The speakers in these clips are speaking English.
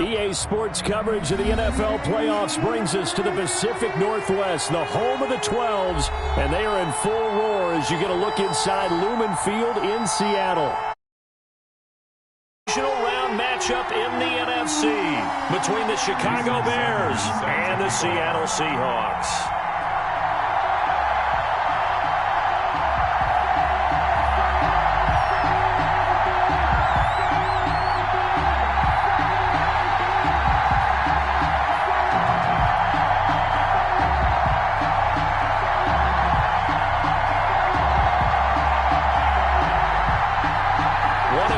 EA Sports coverage of the NFL playoffs brings us to the Pacific Northwest, the home of the 12s, and they are in full roar as you get a look inside Lumen Field in Seattle. Divisional round matchup in the NFC between the Chicago Bears and the Seattle Seahawks.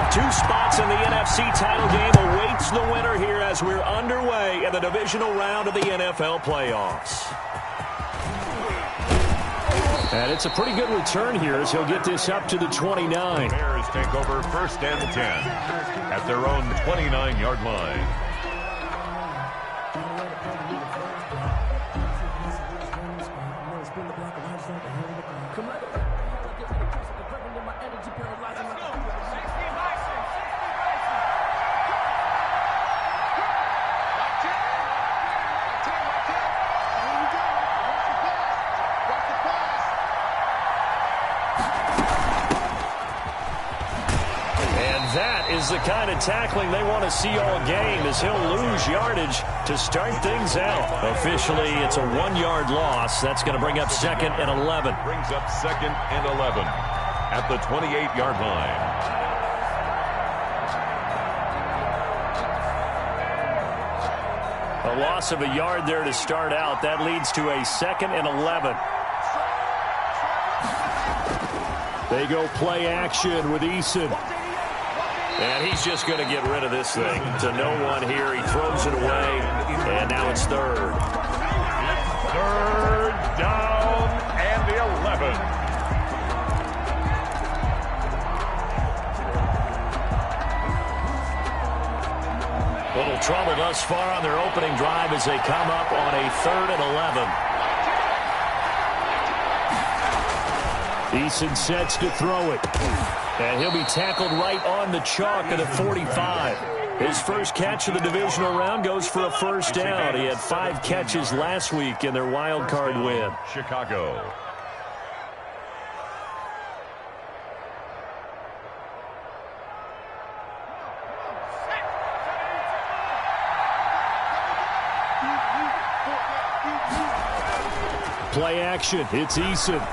Two spots in the NFC title game awaits the winner here as we're underway in the divisional round of the NFL playoffs. And it's a pretty good return here as he'll get this up to the 29. Bears take over 1st and 10 at their own 29-yard line. Is the kind of tackling they want to see all game as he'll lose yardage to start things out. Officially, it's a 1-yard loss. That's going to bring up 2nd and 11. Brings up 2nd and 11 at the 28-yard line. A loss of a yard there to start out. That leads to a 2nd and 11. They go play action with Eason. And he's just going to get rid of this thing. To no one here. He throws it away. And now it's 3rd. 3rd down and 11. Little trouble thus far on their opening drive as they come up on a 3rd and 11. Eason sets to throw it. And he'll be tackled right on the chalk of the 45. His first catch of the divisional round goes for a 1st down. He had 5 catches last week in their wild card win. Chicago. Play action. It's Eason.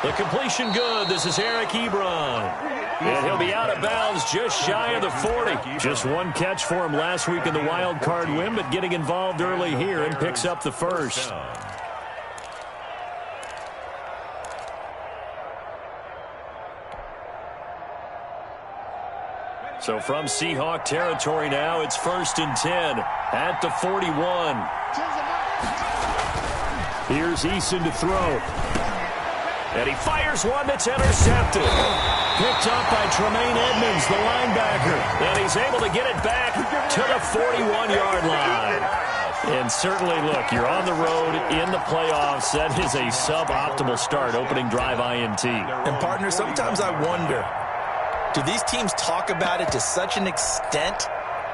The completion good. This is Eric Ebron. And he'll be out of bounds just shy of the 40. Just 1 catch for him last week in the wild card win, but getting involved early here and picks up the 1st. So from Seahawk territory now, it's 1st and 10 at the 41. Here's Eason to throw. And he fires one that's intercepted. Picked up by Tremaine Edmonds, the linebacker. And he's able to get it back to the 41-yard line. And certainly, look, you're on the road in the playoffs. That is a suboptimal start, opening drive INT. And, partner, sometimes I wonder, do these teams talk about it to such an extent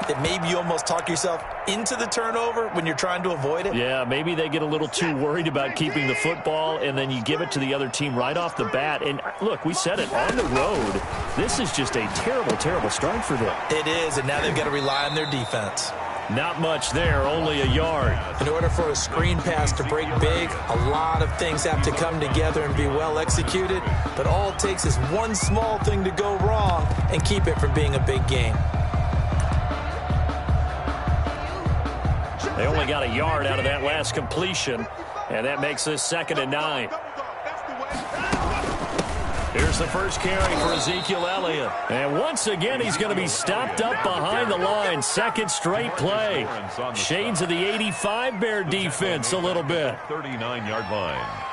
that maybe you almost talk yourself into the turnover when you're trying to avoid it? Yeah, maybe they get a little too worried about keeping the football, and then you give it to the other team right off the bat. And, look, we said it, on the road, this is just a terrible, terrible start for them. It is, and now they've got to rely on their defense. Not much there, only a yard. In order for a screen pass to break big, a lot of things have to come together and be well executed, but all it takes is one small thing to go wrong and keep it from being a big game. They only got a yard out of that last completion, and that makes this 2nd and 9. Here's the first carry for Ezekiel Elliott. And once again, he's going to be stopped up behind the line. 2nd straight play. Shades of the 85 Bear defense a little bit. 39-yard line.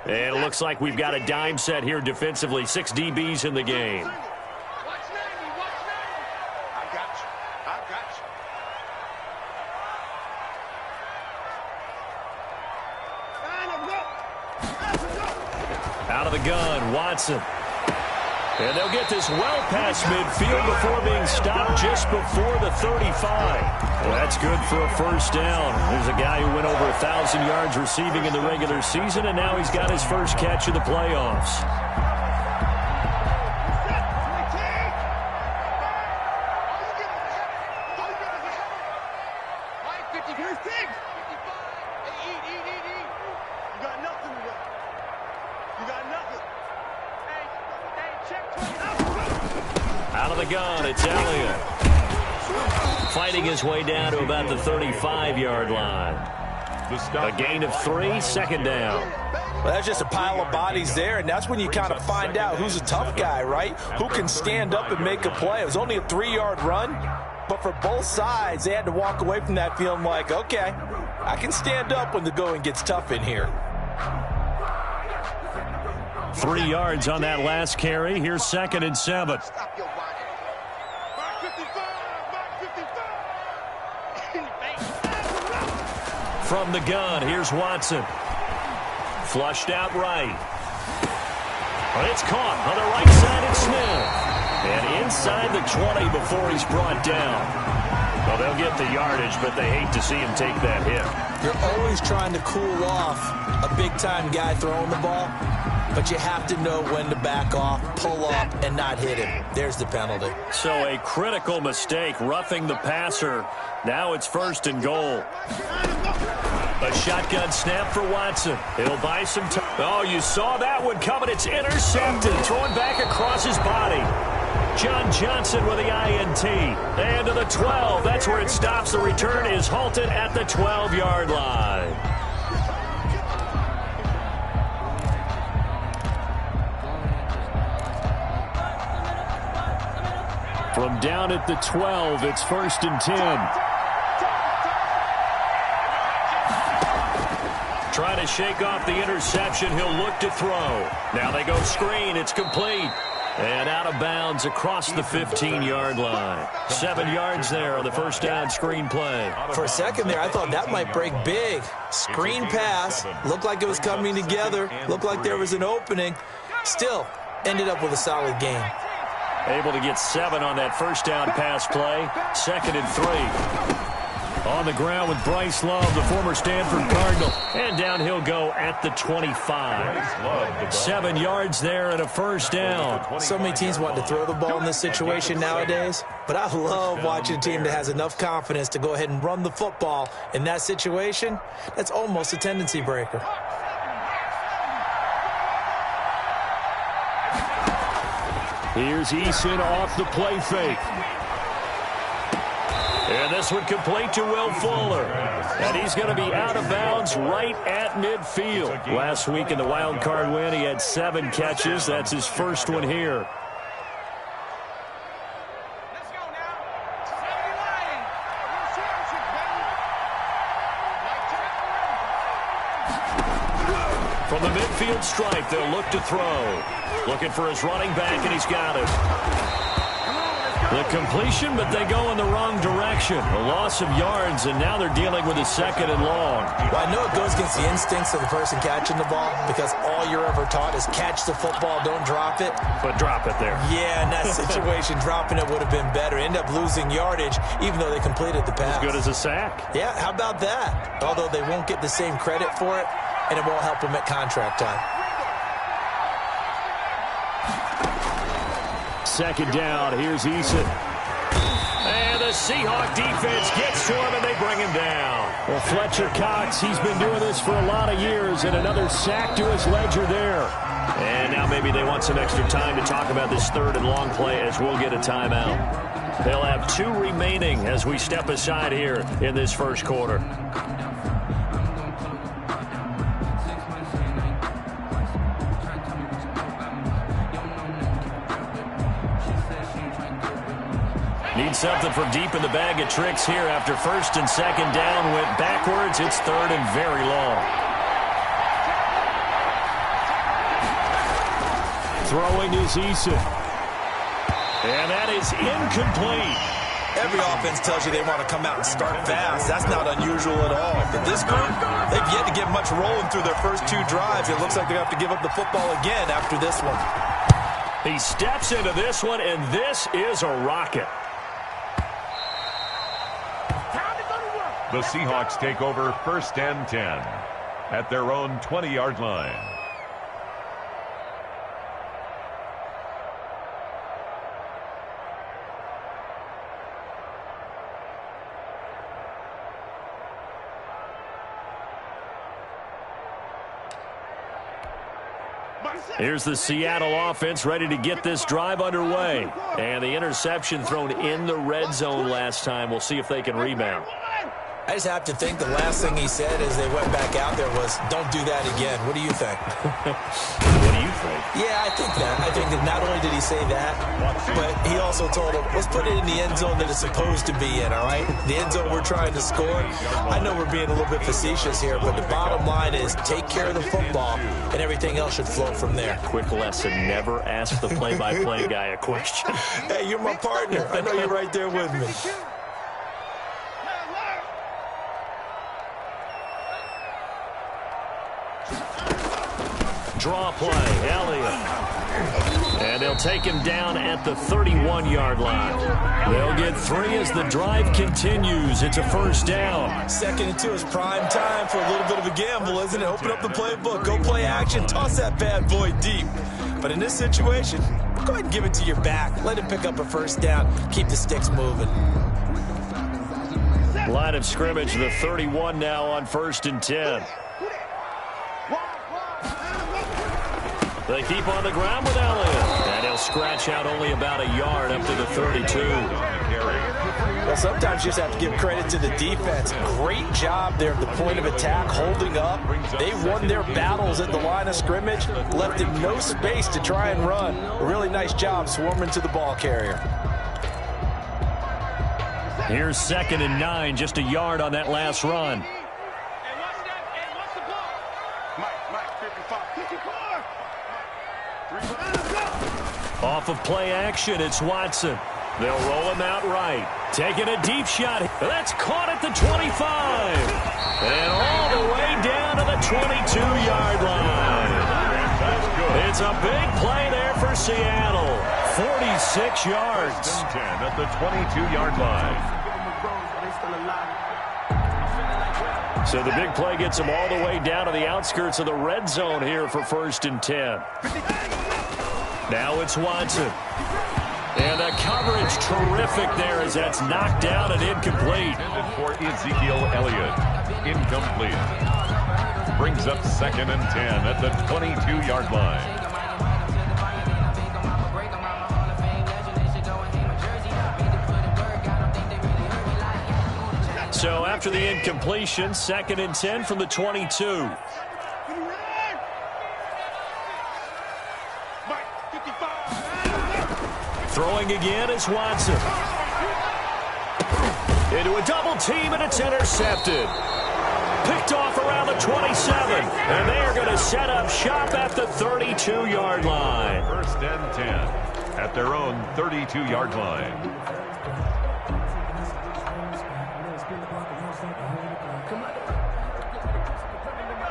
And it looks like we've got a dime set here defensively. 6 DBs in the game. Out of the gun, Watson. And they'll get this well past midfield before being stopped just before the 35. Well, that's good for a first down. There's a guy who went over 1,000 yards receiving in the regular season, and now he's got his first catch of the playoffs. Out of the gun, it's Elliott. Fighting his way down to about the 35-yard line. A gain of 3, second down. Well, that's just a pile of bodies there, and that's when you kind of find out who's a tough guy, right? Who can stand up and make a play. It was only a 3-yard run, but for both sides, they had to walk away from that feeling like, okay, I can stand up when the going gets tough in here. 3 yards on that last carry. Here's 2nd and 7. From the gun, here's Watson. Flushed out right. But it's caught on the right side of Smith. And inside the 20 before he's brought down. Well, they'll get the yardage, but they hate to see him take that hit. You're always trying to cool off a big-time guy throwing the ball, but you have to know when to back off, pull up, and not hit him. There's the penalty. So a critical mistake, roughing the passer. Now it's 1st and goal. A shotgun snap for Watson. He'll buy some time. Oh, you saw that one coming. It's intercepted. Thrown back across his body. John Johnson with the INT. And to the 12. That's where it stops. The return is halted at the 12-yard line. From down at the 12, it's 1st and 10. Trying to shake off the interception. He'll look to throw. Now they go screen. It's complete. And out of bounds across the 15-yard line. 7 yards there on the first down screen play. For a second there, I thought that might break big. Screen pass. Looked like it was coming together. Looked like there was an opening. Still ended up with a solid gain. Able to get 7 on that first down pass play. 2nd and 3. On the ground with Bryce Love, the former Stanford Cardinal. And down he'll go at the 25. 7 yards there and a first down. So many teams want to throw the ball in this situation nowadays. But I love watching a team that has enough confidence to go ahead and run the football in that situation. That's almost a tendency breaker. Here's Eason off the play fake. And this one complete to Will Fuller. And he's going to be out of bounds right at midfield. Last week in the wild card win, he had 7 catches. That's his first one here. From the midfield stripe, they'll look to throw. Looking for his running back, and he's got it. The completion, but they go in the wrong direction. A loss of yards, and now they're dealing with a 2nd and long. Well, I know it goes against the instincts of the person catching the ball because all you're ever taught is catch the football, don't drop it. But drop it there. Yeah, in that situation, dropping it would have been better. End up losing yardage, even though they completed the pass. As good as a sack. Yeah, how about that? Although they won't get the same credit for it, and it won't help them at contract time. 2nd down, here's Eason. And the Seahawk defense gets to him, and they bring him down. Well, Fletcher Cox, he's been doing this for a lot of years, and another sack to his ledger there. And now maybe they want some extra time to talk about this 3rd and long play as we'll get a timeout. They'll have 2 remaining as we step aside here in this first quarter. Need something from deep in the bag of tricks here after 1st and 2nd down. Went backwards. It's 3rd and very long. Throwing is Eason. And that is incomplete. Every offense tells you they want to come out and start fast. That's not unusual at all. But this group, they've yet to get much much rolling through their first 2 drives. It looks like they're going to have to give up the football again after this one. He steps into this one, and this is a rocket. The Seahawks take over 1st and 10 at their own 20-yard line. Here's the Seattle offense ready to get this drive underway. And the interception thrown in the red zone last time. We'll see if they can rebound. I just have to think the last thing he said as they went back out there was, don't do that again. What do you think? What do you think? Yeah, I think that. I think that not only did he say that, but he also told him, let's put it in the end zone that it's supposed to be in, all right? The end zone we're trying to score. I know we're being a little bit facetious here, but the bottom line is take care of the football, and everything else should flow from there. Quick lesson, never ask the play-by-play guy a question. Hey, you're my partner. I know you're right there with me. Draw play, Elliott. And they'll take him down at the 31-yard line. They'll get 3 as the drive continues. It's a 1st down. 2nd and 2 is prime time for a little bit of a gamble, isn't it? Open up the playbook, go play action, toss that bad boy deep. But in this situation, go ahead and give it to your back. Let him pick up a 1st down. Keep the sticks moving. Line of scrimmage, the 31 now on 1st and 10. They keep on the ground with Elliott. And he'll scratch out only about a yard up to the 32. Well, sometimes you just have to give credit to the defense. Great job there at the point of attack, holding up. They won their battles at the line of scrimmage, left him no space to try and run. A really nice job swarming to the ball carrier. Here's 2nd and 9, just a yard on that last run. Off of play action, it's Watson. They'll roll him out right. Taking a deep shot. That's caught at the 25. And all the way down to the 22-yard line. It's a big play there for Seattle. 46 yards. 10 at the 22-yard line. So the big play gets them all the way down to the outskirts of the red zone here for 1st and 10. Now it's Watson. And the coverage terrific there as that's knocked down and incomplete. For Ezekiel Elliott. Incomplete. Brings up 2nd and 10 at the 22-yard line. So after the incompletion, 2nd and 10 from the 22. Throwing again is Watson. Into a double team, and it's intercepted. Picked off around the 27. And they are going to set up shop at the 32-yard line. 1st and 10 at their own 32-yard line.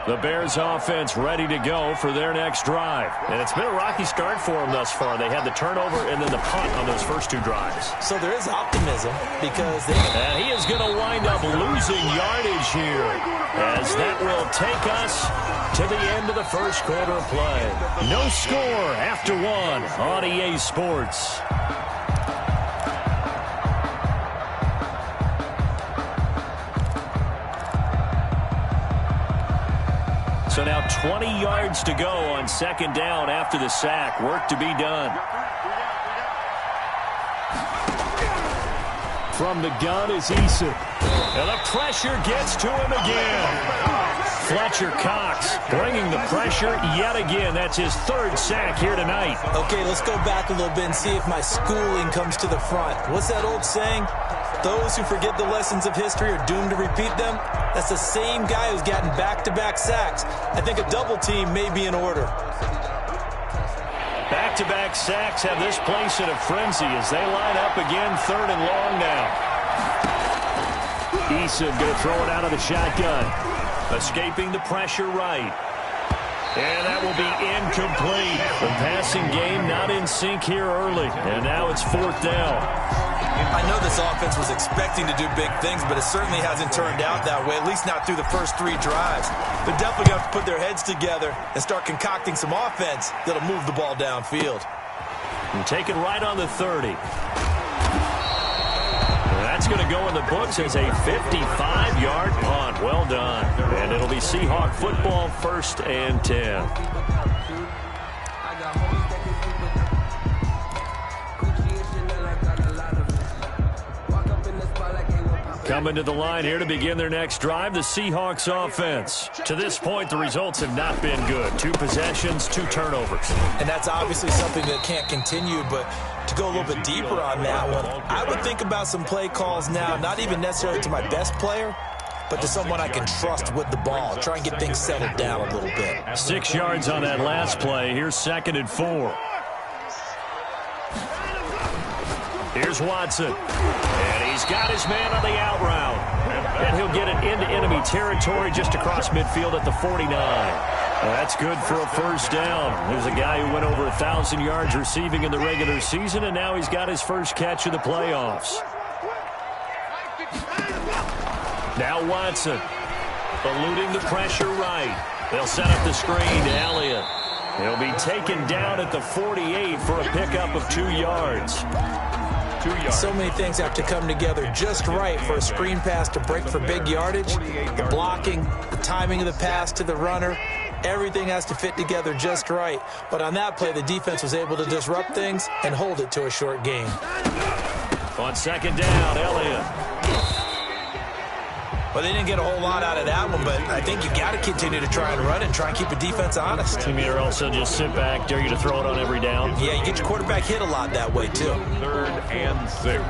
The Bears offense ready to go for their next drive. And it's been a rocky start for them thus far. They had the turnover and then the punt on those first 2 drives. So there is optimism because and he is going to wind up losing yardage here as that will take us to the end of the first quarter of play. No score after 1 on EA Sports. So now 20 yards to go on 2nd down after the sack. Work to be done. From the gun is Issa. And the pressure gets to him again. Fletcher Cox bringing the pressure yet again. That's his 3rd sack here tonight. Okay, let's go back a little bit and see if my schooling comes to the front. What's that old saying? Those who forget the lessons of history are doomed to repeat them. That's the same guy who's gotten back-to-back sacks. I think a double team may be in order. Back-to-back sacks have this place in a frenzy as they line up again 3rd and long now. Eason going to throw it out of the shotgun. Escaping the pressure right. And that will be incomplete. The passing game not in sync here early. And now it's 4th down. I know this offense was expecting to do big things, but it certainly hasn't turned out that way, at least not through the first 3 drives. They're definitely going to have to put their heads together and start concocting some offense that'll move the ball downfield. And take it right on the 30. That's going to go in the books as a 55-yard punt. Well done. And it'll be Seahawk football, 1st and 10. Coming to the line here to begin their next drive, the Seahawks offense. To this point, the results have not been good. 2 possessions, 2 turnovers. And that's obviously something that can't continue, but to go a little bit deeper on that one, I would think about some play calls now, not even necessarily to my best player, but to someone I can trust with the ball. Try and get things settled down a little bit. 6 yards on that last play. Here's 2nd and 4. Here's Watson. And he's got his man on the out route. And he'll get it into enemy territory just across midfield at the 49. That's good for a 1st down. There's a guy who went over 1,000 yards receiving in the regular season, and now he's got his first catch of the playoffs. Now Watson, eluding the pressure right. They'll set up the screen to Elliott. He'll be taken down at the 48 for a pickup of 2 yards. So many things have to come together just right for a screen pass to break for big yardage. The blocking, the timing of the pass to the runner, everything has to fit together just right. But on that play, the defense was able to disrupt things and hold it to a short gain. On 2nd down, Elliott. Well, they didn't get a whole lot out of that one, but I think you got to continue to try and run and try and keep a defense honest. You mean also just sit back, dare you to throw it on every down? Yeah, you get your quarterback hit a lot that way, too. 3rd and 6.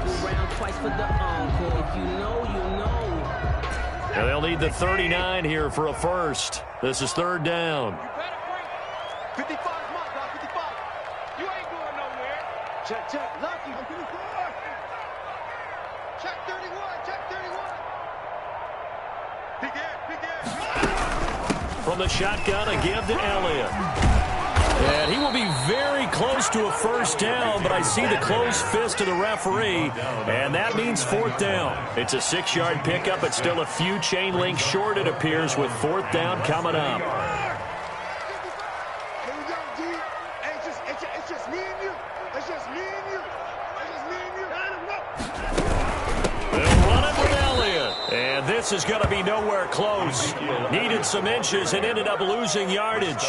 Now they'll need the 39 here for a 1st. This is 3rd down. 55, 55. You ain't going nowhere. Check, lucky. Check 31, check 31. Big air. From the shotgun, a give to Elliott. And he will be very close to a 1st down, but I see the closed fist of the referee, and that means 4th down. It's a 6-yard pickup, but still a few chain links short, it appears, with 4th down coming up. Here we go, G. It's just me and you. It's just me and you. They'll run it with Elliott. And this is going to be nowhere close. Needed some inches and ended up losing yardage.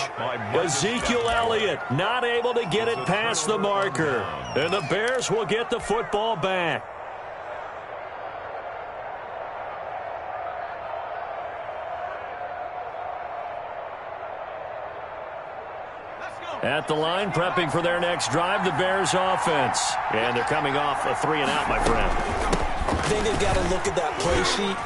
Ezekiel Elliott not able to get it past the marker. And the Bears will get the football back. At the line, prepping for their next drive, the Bears offense. And thee coming off a 3-and-out, my friend. I think they've got to look at that play sheet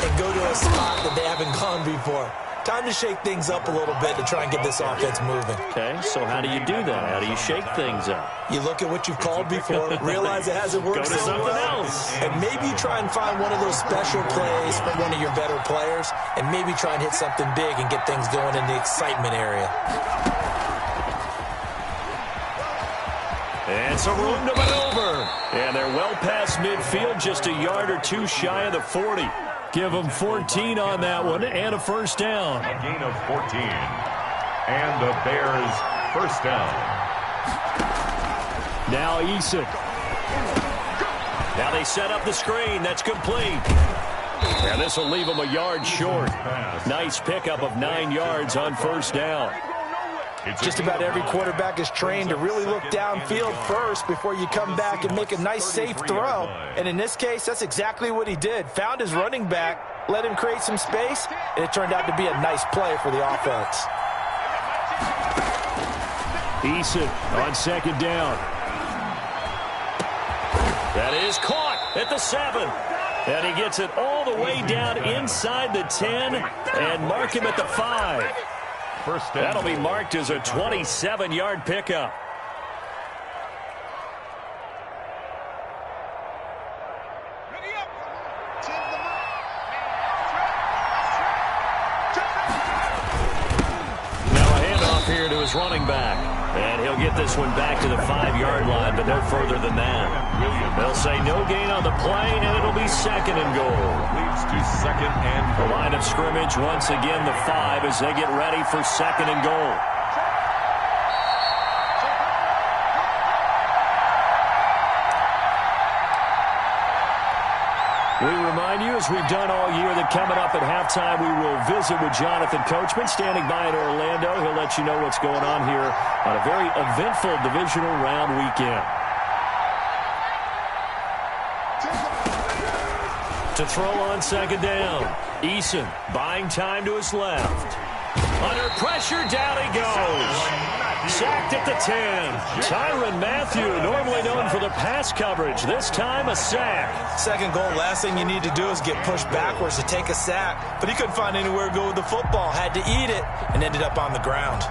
and go to a spot that they haven't gone before. Time to shake things up a little bit to try and get this offense moving. Okay, so how do you do that? How do you shake things up? You look at what you've called before, realize it hasn't worked Go to so something well, else. and maybe try and find one of those special plays from one of your better players, and maybe try and hit something big and get things going in the excitement area. And some room to maneuver. And they're well past midfield, just a yard or 2 shy of the 40. Give them 14 on that one and a 1st down. A gain of 14. And the Bears 1st down. Now Eason. Now they set up the screen. That's complete. And this will leave them a yard short. Nice pickup of 9 yards on 1st down. Just about every quarterback is trained to really look downfield first before you come back and make a nice, safe throw. And in this case, that's exactly what he did. Found his running back, let him create some space, and it turned out to be a nice play for the offense. Eason on 2nd down. That is caught at the 7. And he gets it all the way down inside the 10 and mark him at the 5. That'll be marked as a 27-yard pickup. here to his running back. And he'll get this one back to the 5-yard line, but no further than that. They'll say no gain on the play, and it'll be 2nd and goal. Leads to 2nd and goal. The line of scrimmage, once again, the 5 as they get ready for 2nd and goal. We remind you, as we've done all year, that coming up at halftime, we will visit with Jonathan Coachman, standing by in Orlando. He'll let you know what's going on here on a very eventful divisional round weekend. To throw on 2nd down, Eason buying time to his left. Under pressure, down he goes. Sacked at the 10. Tyrann Mathieu, normally known for the pass coverage. This time, a sack. 2nd goal, last thing you need to do is get pushed backwards to take a sack. But he couldn't find anywhere to go with the football. Had to eat it and ended up on the ground.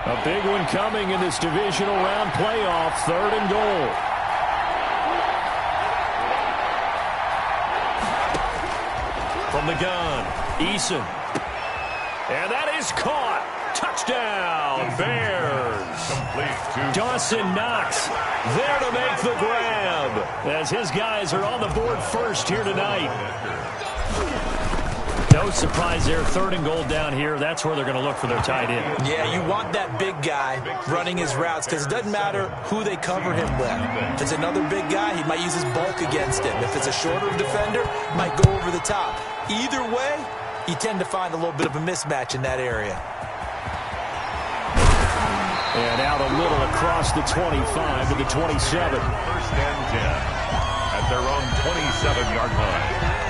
A big one coming in this divisional round playoff. 3rd and goal. From the gun, Eason. And that is caught. Touchdown, Bears. Complete to Dawson Knox there to make the grab as his guys are on the board first here tonight. No surprise there. 3rd and goal down here. That's where they're going to look for their tight end. Yeah, you want that big guy running his routes because it doesn't matter who they cover him with. If it's another big guy, he might use his bulk against him. If it's a shorter defender, might go over the top. Either way, you tend to find a little bit of a mismatch in that area. And out a little across the 25 to the 27. 1st and 10 at their own 27-yard line.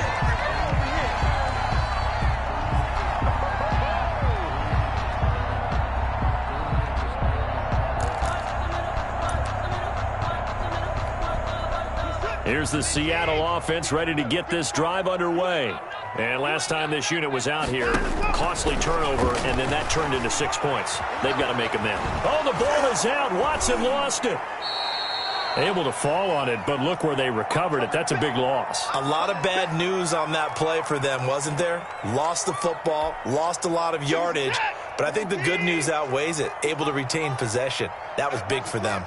Here's the Seattle offense ready to get this drive underway. And last time this unit was out here, costly turnover, and then that turned into 6 points. They've got to make them in. Oh, the ball is out. Watson lost it. Able to fall on it, but look where they recovered it. That's a big loss. A lot of bad news on that play for them, wasn't there? Lost the football, lost a lot of yardage, but I think the good news outweighs it. Able to retain possession. That was big for them.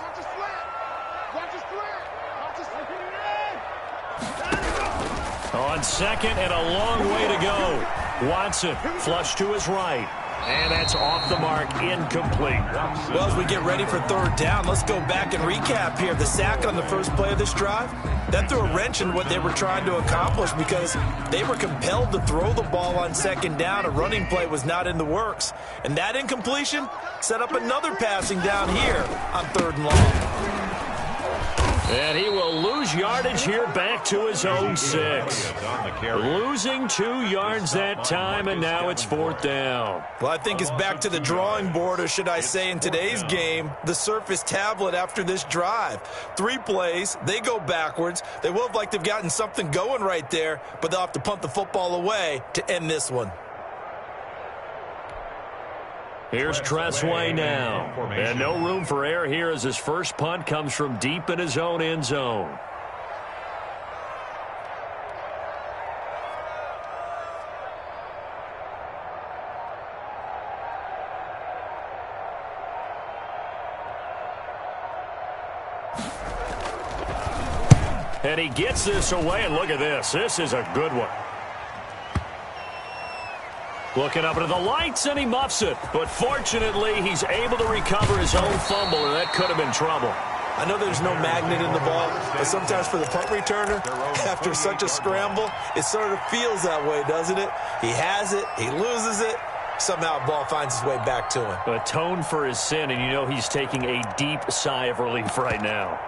On 2nd and a long way to go. Watson flush to his right. And that's off the mark, incomplete. Well, as we get ready for 3rd down, let's go back and recap here. The sack on the first play of this drive, that threw a wrench in what they were trying to accomplish because they were compelled to throw the ball on 2nd down. A running play was not in the works. And that incompletion set up another passing down here on 3rd and long. And he will lose yardage here back to his own 6. Losing 2 yards that time, and now it's 4th down. Well, I think it's back to the drawing board, or should I say in today's game, the Surface tablet after this drive. 3 plays, they go backwards. They will have like they've gotten something going right there, but they'll have to punt the football away to end this one. Here's Tressway now. And no room for error here as his first punt comes from deep in his own end zone. And he gets this away, and look at this. This is a good one. Looking up into the lights, and he muffs it. But fortunately, he's able to recover his own fumble, and that could have been trouble. I know there's no magnet in the ball, but sometimes for the punt returner, after such a scramble, it sort of feels that way, doesn't it? He has it, he loses it, somehow the ball finds its way back to him. Atone for his sin, and you know he's taking a deep sigh of relief right now.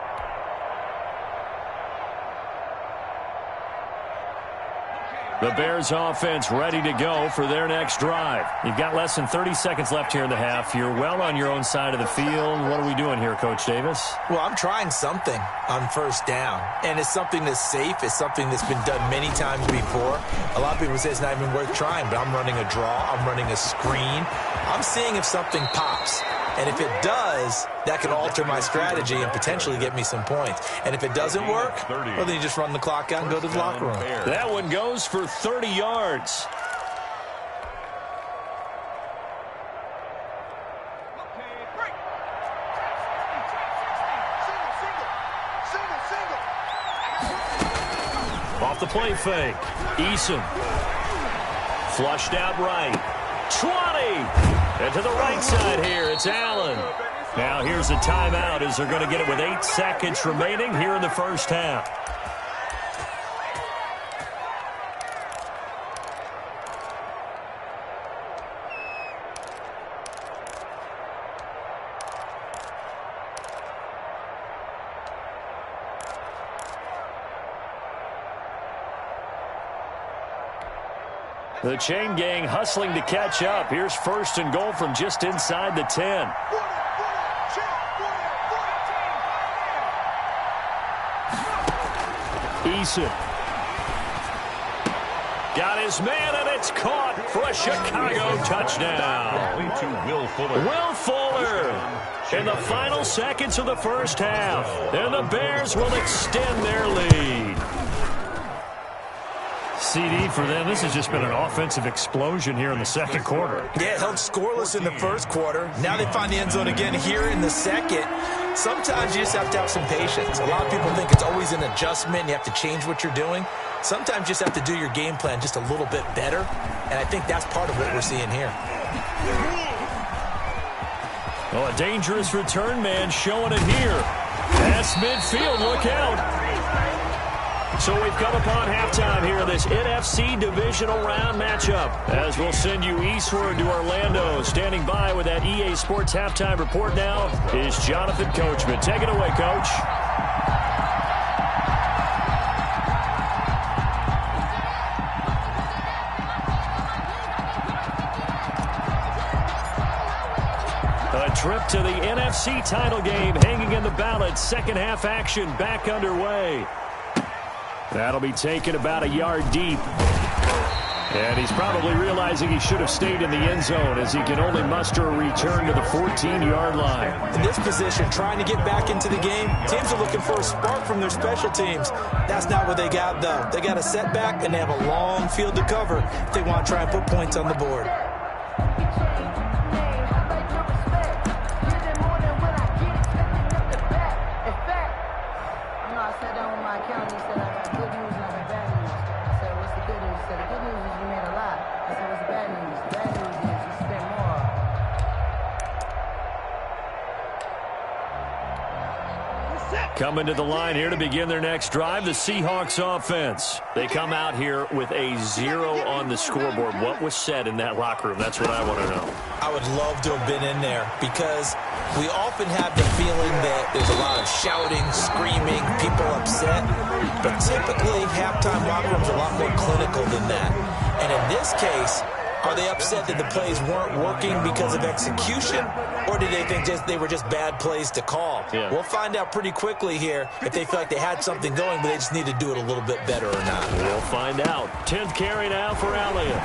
The Bears offense ready to go for their next drive. You've got less than 30 seconds left here in the half. You're well on your own side of the field. What are we doing here, Coach Davis? Well, I'm trying something on 1st down, and it's something that's safe. It's something that's been done many times before. A lot of people say it's not even worth trying, but I'm running a draw. I'm running a screen. I'm seeing if something pops. And if it does, that could alter my strategy and potentially get me some points. And if it doesn't work, well, then you just run the clock out and go to the locker room. That one goes for 30 yards. Off the play fake. Eason. Flushed out right. 20. And to the right side here, it's Allen. Now here's a timeout as they're going to get it with 8 seconds remaining here in the first half. The chain gang hustling to catch up. Here's first and goal from just inside the 10. Eason. Got his man, and it's caught for a Chicago touchdown. To Will Fuller. Will Fuller in the final seconds of the first half. And the Bears will extend their lead. CD for them. This has just been an offensive explosion here in the second quarter. Yeah, held scoreless in the first quarter. Now they find the end zone again here in the second. Sometimes you just have to have some patience. A lot of people think it's always an adjustment. You have to change what you're doing. Sometimes you just have to do your game plan just a little bit better. And I think that's part of what we're seeing here. Well, a dangerous return man showing it here. That's midfield. Look out. So we've come upon halftime here in this NFC Divisional Round matchup. As we'll send you eastward to Orlando. Standing by with that EA Sports Halftime Report now is Jonathan Coachman. Take it away, Coach. A trip to the NFC title game hanging in the balance. Second half action back underway. That'll be taken about a yard deep. And he's probably realizing he should have stayed in the end zone as he can only muster a return to the 14-yard line. In this position, trying to get back into the game, teams are looking for a spark from their special teams. That's not what they got, though. They got a setback, and they have a long field to cover if they want to try and put points on the board. Coming to the line here to begin their next drive, the Seahawks offense. They come out here with a 0 on the scoreboard. What was said in that locker room? That's what I want to know. I would love to have been in there because we often have the feeling that there's a lot of shouting, screaming, people upset. But typically, halftime locker rooms are a lot more clinical than that. And in this case, are they upset that the plays weren't working because of execution, or did they think they were just bad plays to call? Yeah. We'll find out pretty quickly here if they feel like they had something going, but they just need to do it a little bit better or not. We'll find out. 10th carry now for Elliott.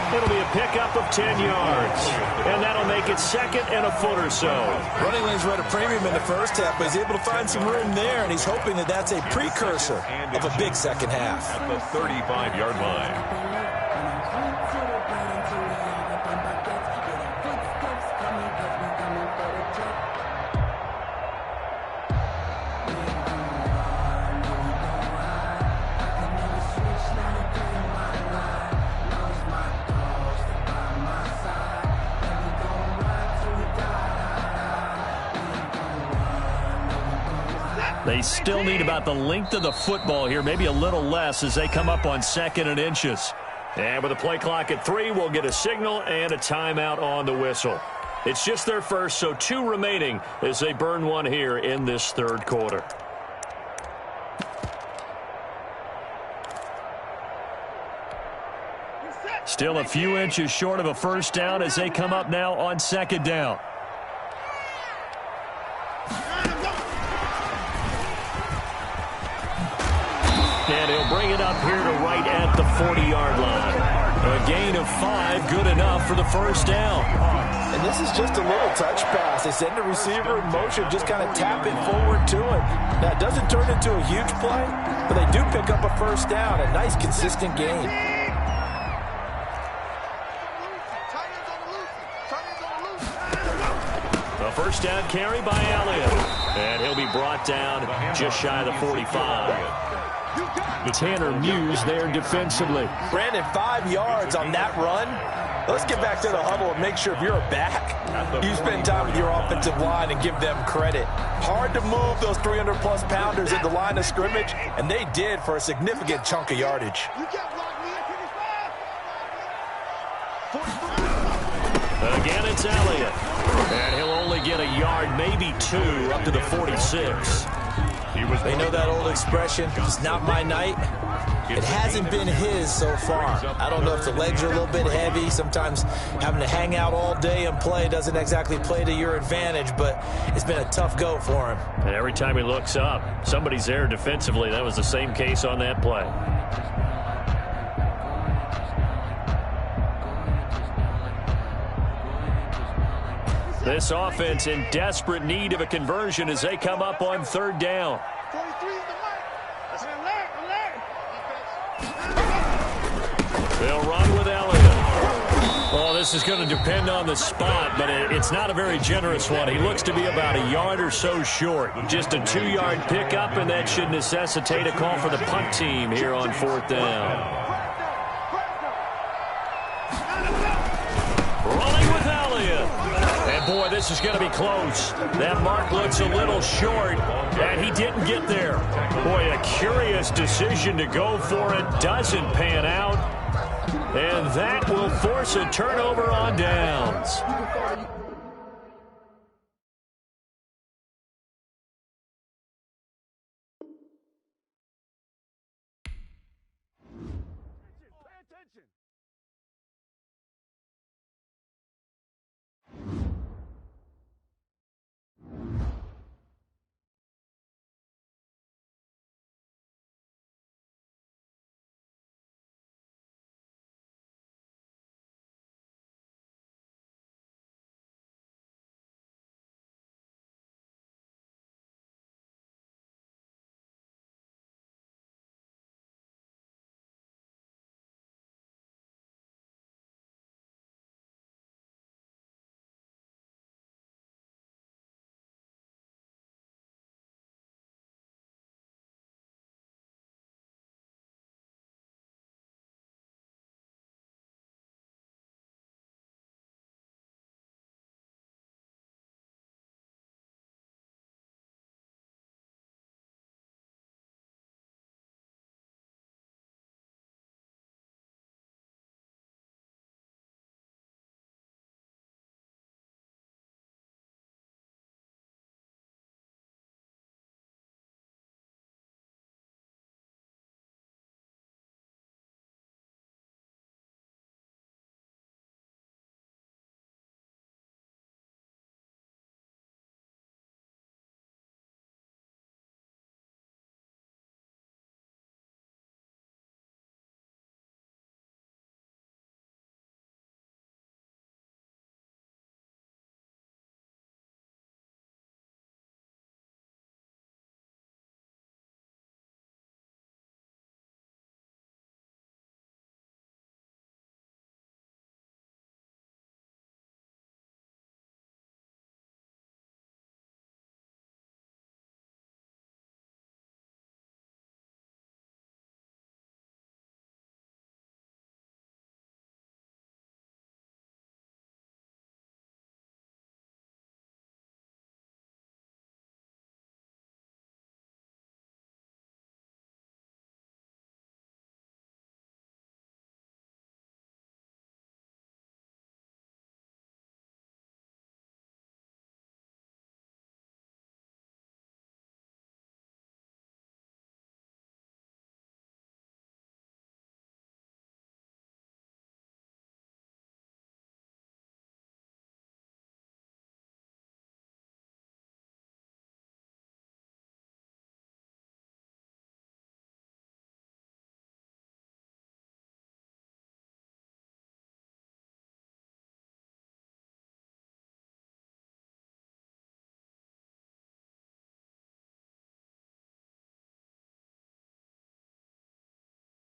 It'll be a pickup of 10 yards, and that'll make it second and a foot or so. Running lanes were at a premium in the first half, but he's able to find some room there, and he's hoping that that's a precursor of a big second half. At the 35-yard line. They still need about the length of the football here, maybe a little less as they come up on 2nd and inches. And with a play clock at 3, we'll get a signal and a timeout on the whistle. It's just their first, so 2 remaining as they burn one here in this third quarter. Still a few inches short of a first down as they come up now on 2nd down. And he'll bring it up here to right at the 40-yard line. A gain of 5, good enough for the first down. And this is just a little touch pass. They send the receiver in motion, just kind of tap it forward to him. Now, it doesn't turn into a huge play, but they do pick up a first down. A nice, consistent gain. A first down carry by Elliott. And he'll be brought down just shy of the 45. Tanner Muse there defensively. Brandon, 5 yards on that run. Let's get back to the huddle and make sure if you're a back, you spend time with your offensive line and give them credit. Hard to move those 300-plus pounders at the line of scrimmage, and they did for a significant chunk of yardage. Again, it's Elliott. And he'll only get a yard, maybe 2, up to the 46. They know that old expression, it's not my night. It hasn't been his so far. I don't know if the legs are a little bit heavy. Sometimes having to hang out all day and play doesn't exactly play to your advantage, but it's been a tough go for him. And every time he looks up, somebody's there defensively. That was the same case on that play. This offense in desperate need of a conversion as they come up on third down. They'll run with Elliott. Well, this is going to depend on the spot, but it's not a very generous one. He looks to be about a yard or so short. Just a 2-yard pickup, and that should necessitate a call for the punt team here on fourth down. Running with Elliott. And, boy, this is going to be close. That mark looks a little short, and he didn't get there. Boy, a curious decision to go for it. Doesn't pan out. And that will force a turnover on downs.